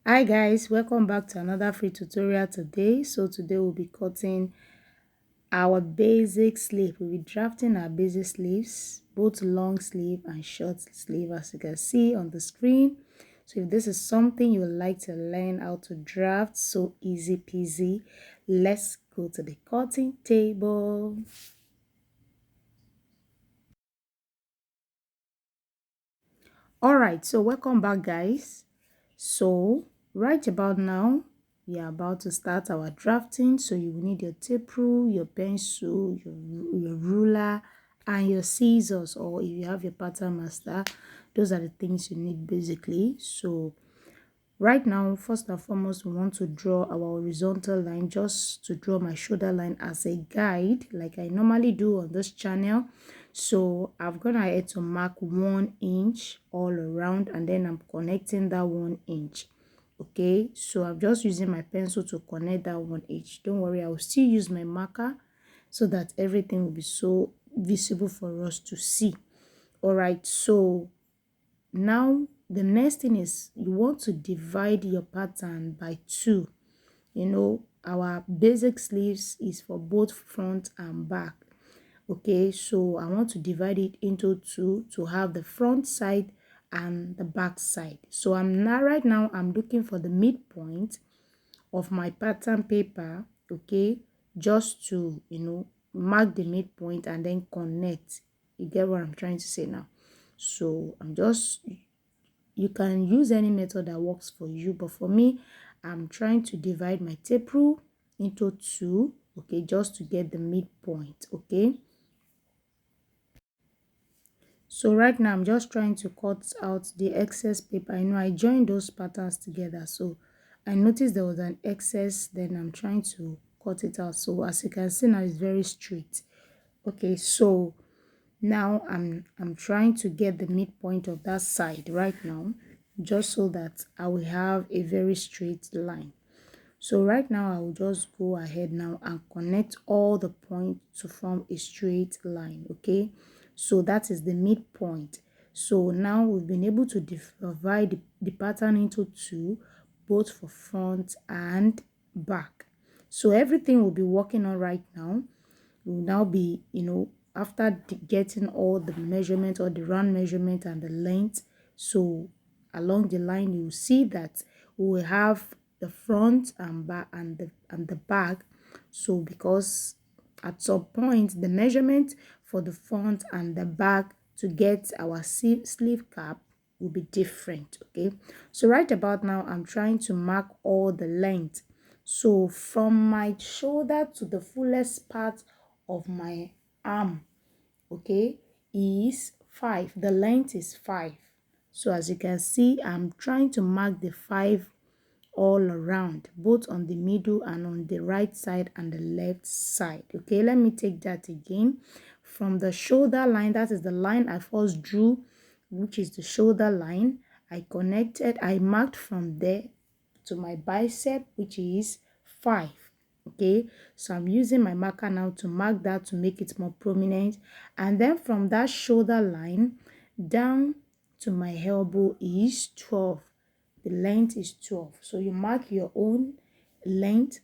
Hi guys, welcome back to another free tutorial today. So today we'll be cutting our basic sleeve. We'll be drafting our basic sleeves, both long sleeve and short sleeve, as you can see on the screen. So if this is something you would like to learn how to draft, so easy peasy, let's go to the cutting table. All right, so welcome back guys. So right about now we are about to start our drafting, so you will need your tape rule, your pencil, your ruler and your scissors, or if you have your pattern master, those are the things you need basically. So right now, first and foremost, we want to draw our horizontal line, just to draw my shoulder line as a guide like I normally do on this channel. So I've gone ahead to mark 1 inch all around, and then I'm connecting that 1 inch. Okay, so I'm just using my pencil to connect that 1 inch. Don't worry, I will still use my marker so that everything will be so visible for us to see. All right, so now the next thing is you want to divide your pattern by 2. Our basic sleeves is for both front and back. Okay, so I want to divide it into 2 to have the front side and the back side. So right now I'm looking for the midpoint of my pattern paper. Okay, just to mark the midpoint and then connect. You get what I'm trying to say now? So you can use any method that works for you, but for me, I'm trying to divide my tape rule into 2, okay, just to get the midpoint. Okay, so right now I'm just trying to cut out the excess paper. I know I joined those patterns together, so I noticed there was an excess, then I'm trying to cut it out. So as you can see now, it's very straight. Okay, so now I'm trying to get the midpoint of that side right now, just so that I will have a very straight line. So right now I will just go ahead now and connect all the points to form a straight line. Okay, so that is the midpoint. So now we've been able to divide the pattern into 2, both for front and back. So everything will be working on right now. Will now be, after getting all the measurement or the round measurement and the length, so along the line you will see that we will have the front and back and the back. So because at some point the measurement for the front and the back to get our sleeve cap will be different. Okay, so right about now I'm trying to mark all the length. So from my shoulder to the fullest part of my arm, okay, is 5. The length is 5. So as you can see, I'm trying to mark the 5 all around, both on the middle and on the right side and the left side. Okay, let me take that again. From the shoulder line, that is the line I first drew, which is the shoulder line, I marked from there to my bicep, which is 5. Okay, so I'm using my marker now to mark that to make it more prominent. And then from that shoulder line down to my elbow is 12. The length is 12. So you mark your own length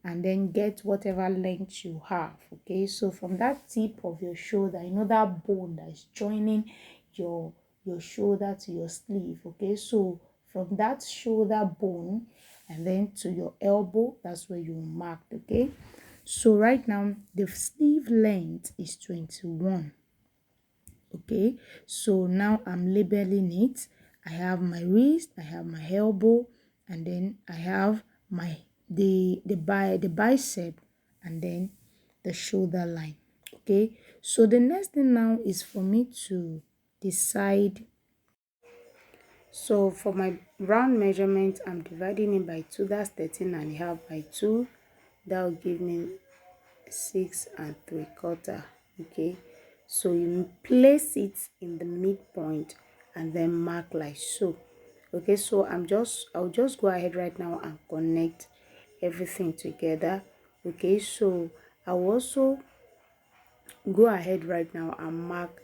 and then get whatever length you have. Okay, so from that tip of your shoulder, that bone that is joining your shoulder to your sleeve. Okay, so from that shoulder bone and then to your elbow, that's where you marked. Okay, so right now the sleeve length is 21. Okay, so now I'm labeling it. I have my wrist, I have my elbow, and then I have my the bicep, and then the shoulder line. Okay, so the next thing now is for me to decide. So for my round measurement, I'm dividing it by 2. That's 13 and a half by 2. That will give me 6 3/4. Okay, so you place it in the midpoint and then mark like so. Okay, so I'll just go ahead right now and connect everything together. Okay, so I'll also go ahead right now and mark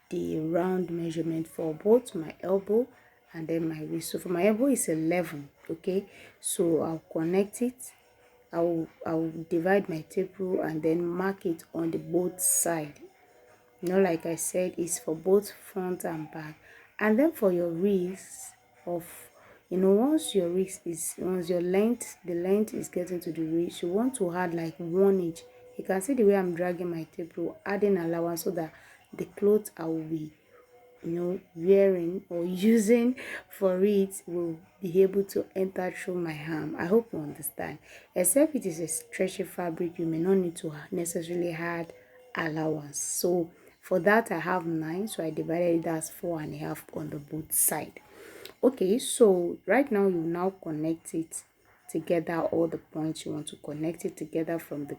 the round measurement for both my elbow and then my wrist. So for my elbow is 11 Okay, so I'll connect it. I'll divide my tape rule and then mark it on the both side. Like I said, it's for both front and back. And then for your wrist of, once your length, the length is getting to the wrist, you want to add like 1 inch. You can see the way I'm dragging my tape rule, adding allowance so that the clothes I will be wearing or using for it will be able to enter through my arm. I hope you understand. Except it is a stretchy fabric, you may not need to necessarily add allowance. So for that I have 9, so I divided it as 4.5 on the both side. Okay, so right now you now connect it together, all the points you want to connect it together from the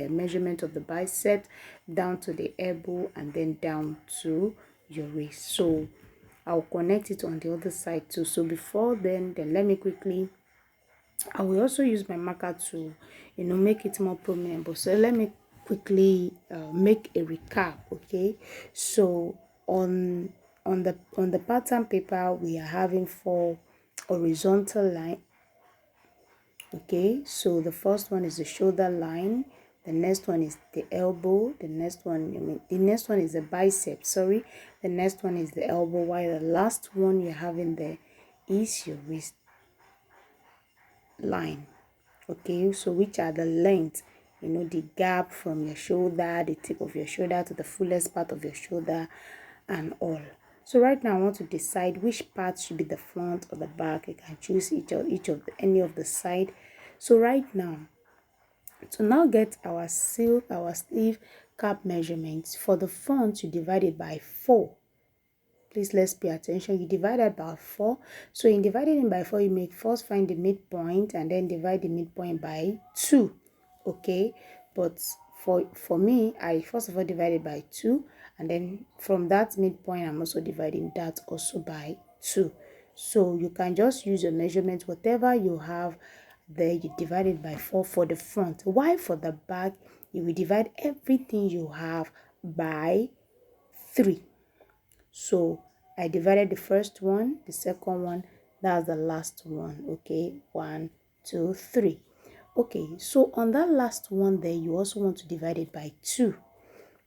measurement of the bicep down to the elbow and then down to your waist. So I'll connect it on the other side too. So before then let me quickly, I will also use my marker to make it more prominent. But so let me quickly make a recap. Okay, so on the pattern paper we are having 4 horizontal line. Okay, so the first one is the shoulder line, the next one is the elbow, the next one is the bicep, sorry, the next one is the elbow, while the last one you're having there is your wrist line. Okay, so which are the length, the gap from your shoulder, the tip of your shoulder to the fullest part of your shoulder and all. So right now I want to decide which part should be the front or the back. You can choose any of the side. So right now, to now get our sleeve cap measurements, for the front you divide it by 4. Please let's pay attention. You divide that by 4. So in dividing it by 4, you make first find the midpoint and then divide the midpoint by 2. Okay, but for me, I first of all divided by 2, and then from that midpoint I'm also dividing that also by 2. So you can just use your measurement, whatever you have there, you divide it by 4 for the front. While for the back, you will divide everything you have by 3. So I divided the first one, the second one, that's the last one. Okay, 1, 2, 3. Okay, so on that last one there, you also want to divide it by 2,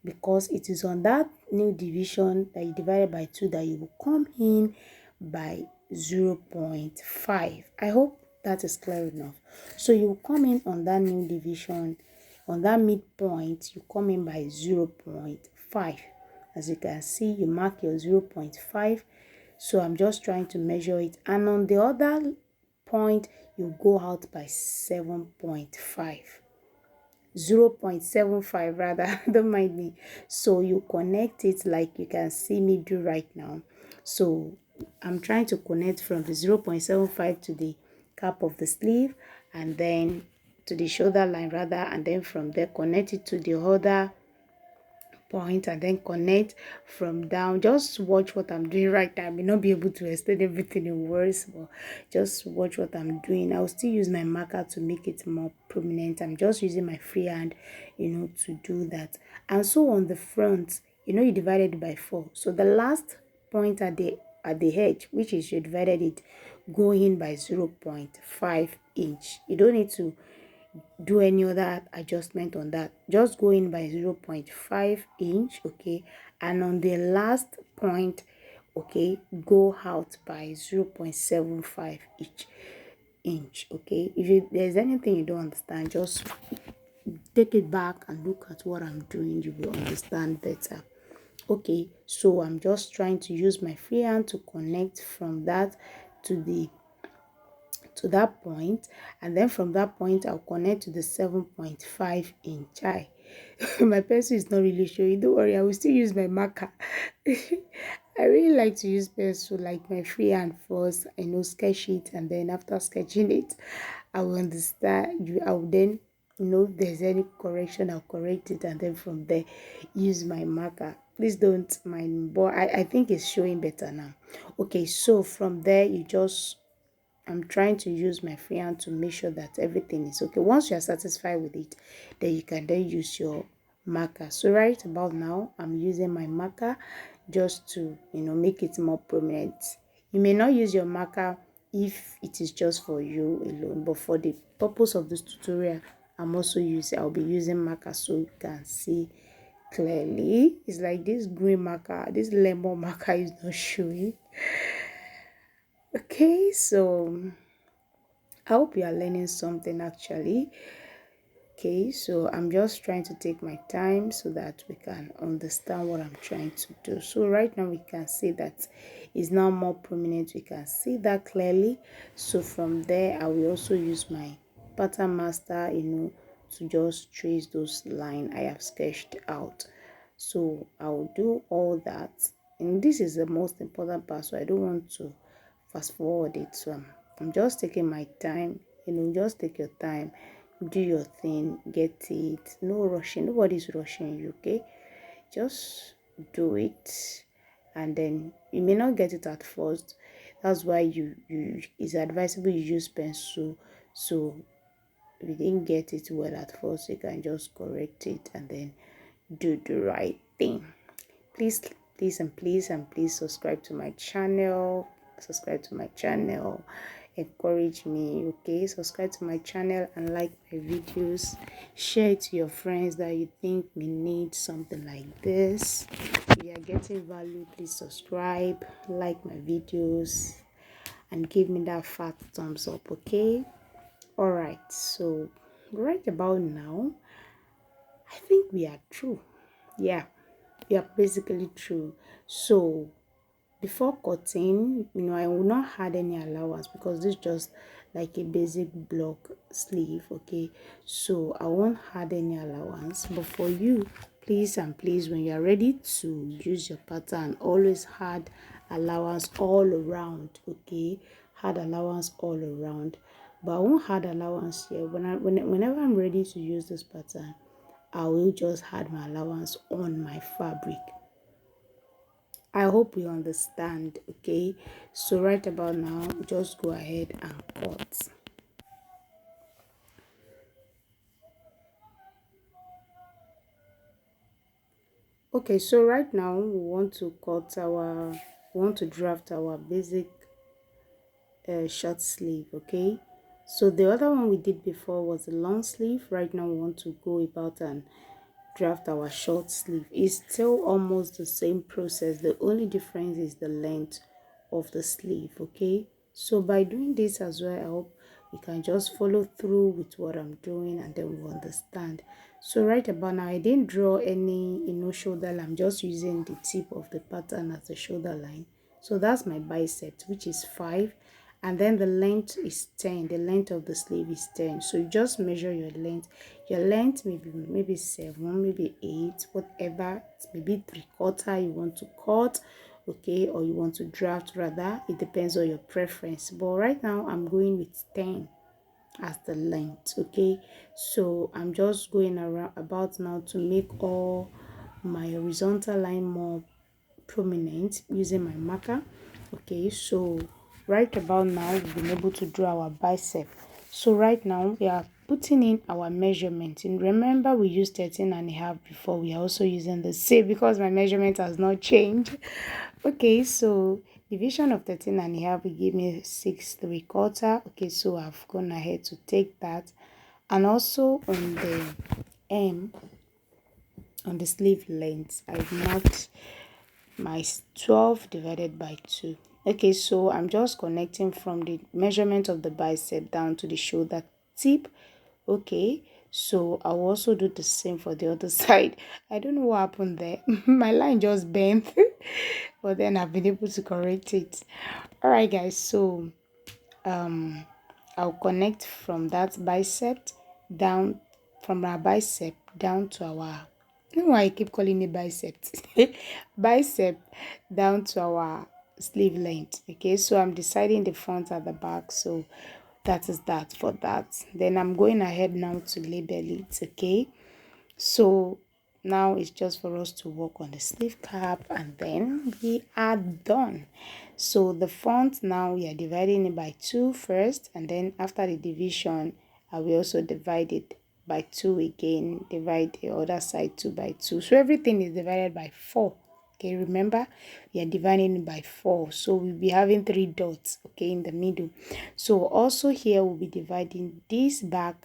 because it is on that new division that you divided by 2 that you will come in by 0.5. I hope that is clear enough. So you will come in on that new division, on that midpoint, you come in by 0.5. As you can see, you mark your 0.5. So I'm just trying to measure it, and on the other point you go out by 7.5. 0.75 rather, don't mind me. So you connect it like you can see me do right now. So I'm trying to connect from the 0.75 to the cap of the sleeve, and then to the shoulder line rather, and then from there connect it to the other point, and then connect from down. Just watch what I'm doing right now. I may not be able to explain everything in words, but just watch what I'm doing. I'll still use my marker to make it more prominent. I'm just using my free hand, to do that. And so on the front, you divided it by 4. So the last point at the edge, which is you divided it, go in by 0.5 inch. You don't need to do any other adjustment on that. Just go in by 0.5 inch. Okay, and on the last point, okay, go out by 0.75 inch. Okay, if there's anything you don't understand, just take it back and look at what I'm doing. You will understand better. Okay, so I'm just trying to use my free hand to connect from that to that point, and then from that point I'll connect to the 7.5 inch. My pencil is not really showing, don't worry, I will still use my marker. I really like to use pencil, like my free hand first, sketch it, and then after sketching it I will understand you. I will then if there's any correction, I'll correct it, and then from there use my marker. Please don't mind, but I think it's showing better now. Okay, so from there I'm trying to use my free hand to make sure that everything is okay. Once you are satisfied with it, then you can then use your marker. So right about now, I'm using my marker just to make it more prominent. You may not use your marker if it is just for you alone, but for the purpose of this tutorial, I'll be using marker so you can see clearly. It's like this green marker, this lemon marker is not showing. Okay, so I hope you are learning something actually. Okay, so I'm just trying to take my time so that we can understand what I'm trying to do. So right now we can see that it's now more prominent. We can see that clearly. So from there, I will also use my pattern master, to just trace those lines I have sketched out. So I will do all that. And this is the most important part, so I don't want to fast forward it. So I'm just taking my time. Just take your time, do your thing, get it, no rushing, nobody's rushing you. Okay, just do it, and then you may not get it at first. That's why you it's advisable you use pencil. So if you didn't get it well at first, you can just correct it and then do the right thing. Please, please subscribe to my channel. Encourage me. Okay, subscribe to my channel and like my videos. Share it to your friends that you think may need something like this. If you are getting value, please subscribe, like my videos, and give me that fat thumbs up. Okay, all right, so right about now I think we are through. Yeah, we are basically through. So before cutting, I will not add any allowance because this is just like a basic block sleeve. Okay, so I won't add any allowance, but for you, please and please, when you are ready to use your pattern, always add allowance all around. Okay, add allowance all around, but I won't add allowance here. Whenever I'm ready to use this pattern, I will just add my allowance on my fabric. I hope you understand. Okay, so right about now, just go ahead and cut. Okay, so right now we want to draft our basic short sleeve. Okay, so the other one we did before was a long sleeve. Right now we want to go about and draft our short sleeve. It's still almost the same process. The only difference is the length of the sleeve. Okay, so by doing this as well, I hope you can just follow through with what I'm doing and then we'll understand. So right about now, I didn't draw any shoulder line. I'm just using the tip of the pattern as the shoulder line. So that's my bicep, which is 5, and then the length is 10. The length of the sleeve is 10. So you just measure your length. Your length maybe 7, maybe 8, whatever. Maybe 3/4 you want to cut, okay, or you want to draft rather. It depends on your preference, but right now I'm going with 10 as the length. Okay, so I'm just going around about now to make all my horizontal line more prominent using my marker. Okay, so right about now we've been able to draw our bicep. So right now we are putting in our measurement, and remember we used 13.5 before. We are also using the same because my measurement has not changed. Okay, so division of 13.5 will give me 6 3/4. Okay, so I've gone ahead to take that, and also on the M, on the sleeve length, I've marked my 12 divided by 2. Okay, so I'm just connecting from the measurement of the bicep down to the shoulder tip. Okay, so I'll also do the same for the other side. I don't know what happened there. My line just bent, but then I've been able to correct it. All right, guys, so I'll connect from that bicep down, from our bicep down to our, I don't know why I keep calling it bicep. Bicep down to our sleeve length. Okay, so I'm deciding the front and the back, so that is that for that. Then I'm going ahead now to label it. Okay, so now it's just for us to work on the sleeve cap and then we are done. So the front, now we are dividing it by 2 first, and then after the division I will also divide it by 2 again, divide the other side 2 by 2, so everything is divided by 4. Okay, remember we are dividing it by 4, so we'll be having 3 dots, okay, in the middle. So also here we'll be dividing this back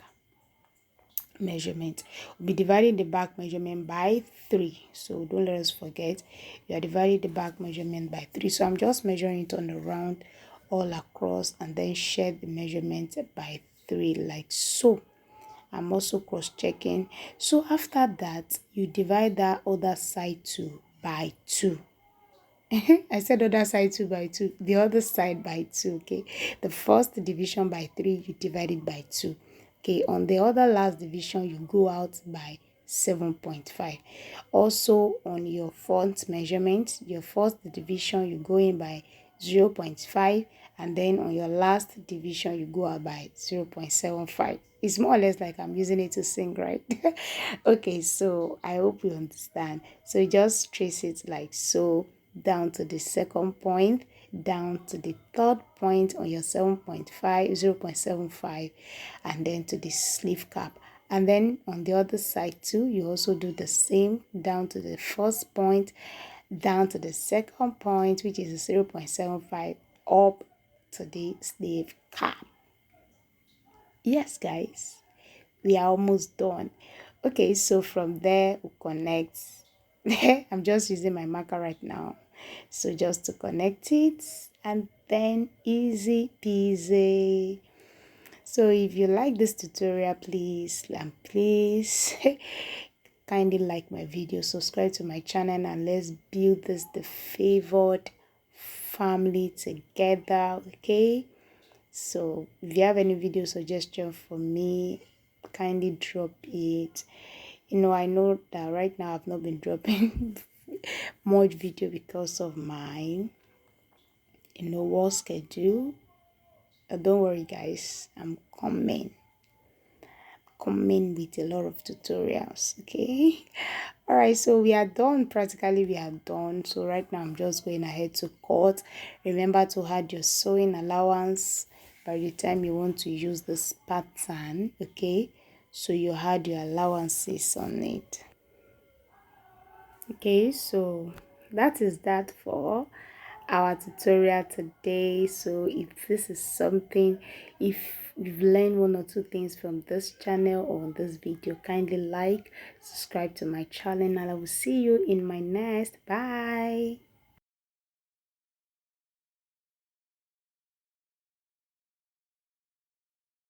measurement. We'll be dividing the back measurement by 3, so don't let us forget we are dividing the back measurement by 3. So I'm just measuring it on the round all across and then share the measurement by 3 like so. I'm also cross-checking. So after that, you divide that other side too by 2. I said other side 2 by 2, the other side by 2, okay? The first division by 3, you divide it by 2. Okay, on the other last division, you go out by 7.5. Also, on your front measurement, your first division, you go in by 0.5, and then on your last division, you go out by 0.75. It's more or less like I'm using it to sing, right? Okay, so I hope you understand. So you just trace it like so, down to the second point, down to the third point on your 0.75, and then to the sleeve cap. And then on the other side too, you also do the same, down to the first point, down to the second point, which is 0.75, up to the sleeve cap. Yes, guys, we are almost done. Okay, so from there we connect. I'm just using my marker right now, so just to connect it, and then easy peasy. So if you like this tutorial, please kindly like my video, subscribe to my channel, and let's build this the favored family together. Okay, so if you have any video suggestion for me, kindly drop it. I know that right now I've not been dropping much video because of my work schedule. Don't worry, guys, I'm coming with a lot of tutorials. Okay, all right, so we are done. Practically we are done. So right now I'm just going ahead to cut. Remember to add your sewing allowance by the time you want to use this pattern. Okay, so you had your allowances on it. Okay, so that is that for our tutorial today. So if this is something, if you've learned one or two things from this channel or this video, kindly like, subscribe to my channel, and I will see you in my next. Bye.